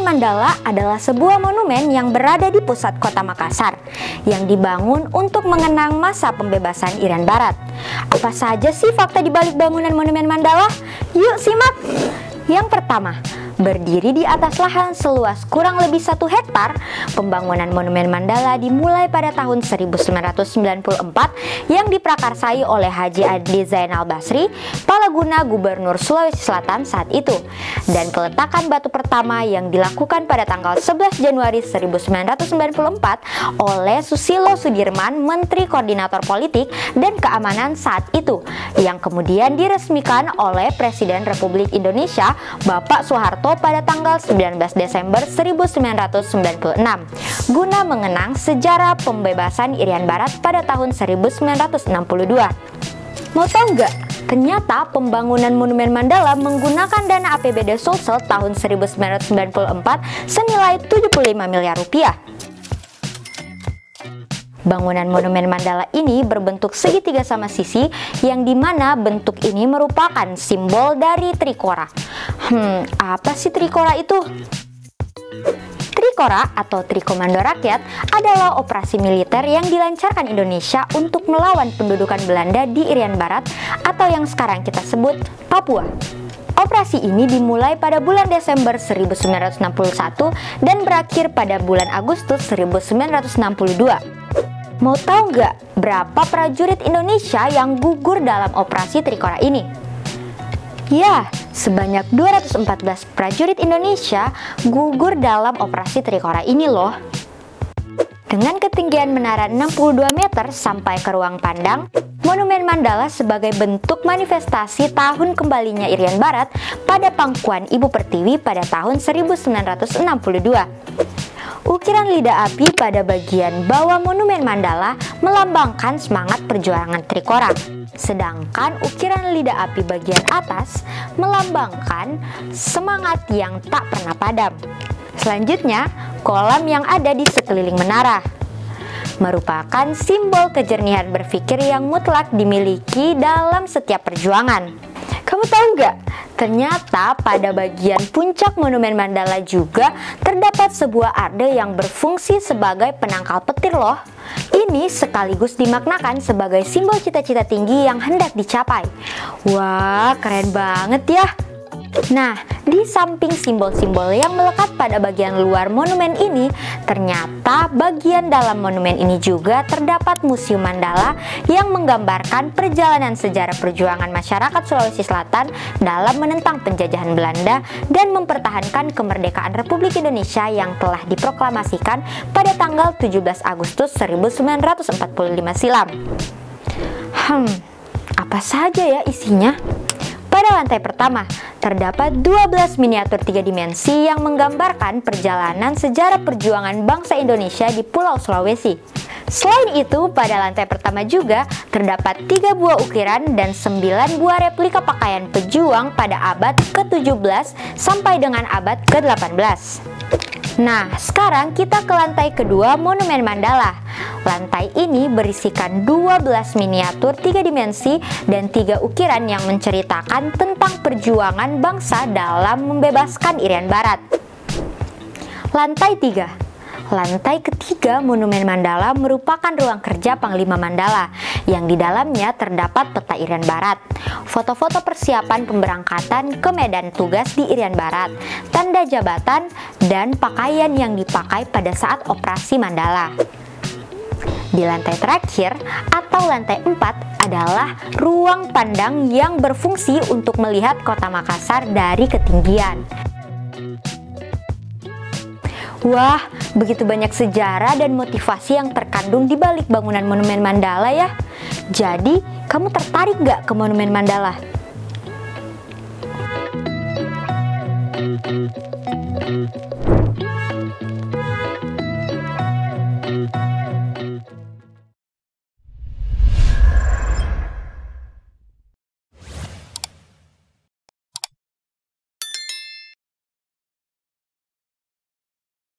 Monumen Mandala adalah sebuah monumen yang berada di pusat kota Makassar yang dibangun untuk mengenang masa pembebasan Irian Barat. Apa saja sih fakta di balik bangunan Monumen Mandala? Yuk simak! Yang pertama, berdiri di atas lahan seluas kurang lebih 1 hektar, pembangunan Monumen Mandala dimulai pada tahun 1994 yang diprakarsai oleh Haji Adli Zainal Basri, Palaguna Gubernur Sulawesi Selatan saat itu. Dan peletakan batu pertama yang dilakukan pada tanggal 11 Januari 1994 oleh Susilo Sudirman, Menteri Koordinator Politik dan Keamanan saat itu, yang kemudian diresmikan oleh Presiden Republik Indonesia Bapak Soeharto pada tanggal 19 Desember 1996 guna mengenang sejarah pembebasan Irian Barat pada tahun 1962. Mau tahu nggak? Ternyata pembangunan Monumen Mandala menggunakan dana APBD Sulsel tahun 1994 senilai 75 miliar rupiah. Bangunan Monumen Mandala ini berbentuk segitiga sama sisi, yang dimana bentuk ini merupakan simbol dari Trikora. Apa sih Trikora itu? Trikora atau Trikomando Rakyat adalah operasi militer yang dilancarkan Indonesia untuk melawan pendudukan Belanda di Irian Barat atau yang sekarang kita sebut Papua. Operasi ini dimulai pada bulan Desember 1961 dan berakhir pada bulan Agustus 1962. Mau tahu nggak berapa prajurit Indonesia yang gugur dalam operasi Trikora ini? Ya, sebanyak 214 prajurit Indonesia gugur dalam operasi Trikora ini loh. Dengan ketinggian menara 62 meter sampai ke ruang pandang, Monumen Mandala sebagai bentuk manifestasi tahun kembalinya Irian Barat pada pangkuan Ibu Pertiwi pada tahun 1962. Ukiran lidah api pada bagian bawah Monumen Mandala melambangkan semangat perjuangan Trikora, sedangkan ukiran lidah api bagian atas melambangkan semangat yang tak pernah padam. Selanjutnya, kolam yang ada di sekeliling menara merupakan simbol kejernihan berpikir yang mutlak dimiliki dalam setiap perjuangan. Kamu tahu nggak? Ternyata pada bagian puncak Monumen Mandala juga terdapat sebuah arde yang berfungsi sebagai penangkal petir loh. Ini sekaligus dimaknakan sebagai simbol cita-cita tinggi yang hendak dicapai. Wah, keren banget ya! Nah, di samping simbol-simbol yang melekat pada bagian luar monumen ini, ternyata bagian dalam monumen ini juga terdapat Museum Mandala yang menggambarkan perjalanan sejarah perjuangan masyarakat Sulawesi Selatan dalam menentang penjajahan Belanda dan mempertahankan kemerdekaan Republik Indonesia yang telah diproklamasikan pada tanggal 17 Agustus 1945 silam. Apa saja ya isinya? Pada lantai pertama, terdapat 12 miniatur 3 dimensi yang menggambarkan perjalanan sejarah perjuangan bangsa Indonesia di Pulau Sulawesi. Selain itu, pada lantai pertama juga terdapat 3 buah ukiran dan 9 buah replika pakaian pejuang pada abad ke-17 sampai dengan abad ke-18. Nah, sekarang kita ke lantai kedua Monumen Mandala. Lantai ini berisikan 12 miniatur 3 dimensi dan 3 ukiran yang menceritakan tentang perjuangan bangsa dalam membebaskan Irian Barat. Lantai 3. Lantai ketiga Monumen Mandala merupakan ruang kerja Panglima Mandala yang di dalamnya terdapat peta Irian Barat, foto-foto persiapan pemberangkatan ke medan tugas di Irian Barat, tanda jabatan, dan pakaian yang dipakai pada saat operasi Mandala. Di lantai terakhir atau lantai 4 adalah ruang pandang yang berfungsi untuk melihat kota Makassar dari ketinggian. Wah, begitu banyak sejarah dan motivasi yang terkandung di balik bangunan Monumen Mandala ya. Jadi, kamu tertarik nggak ke Monumen Mandala?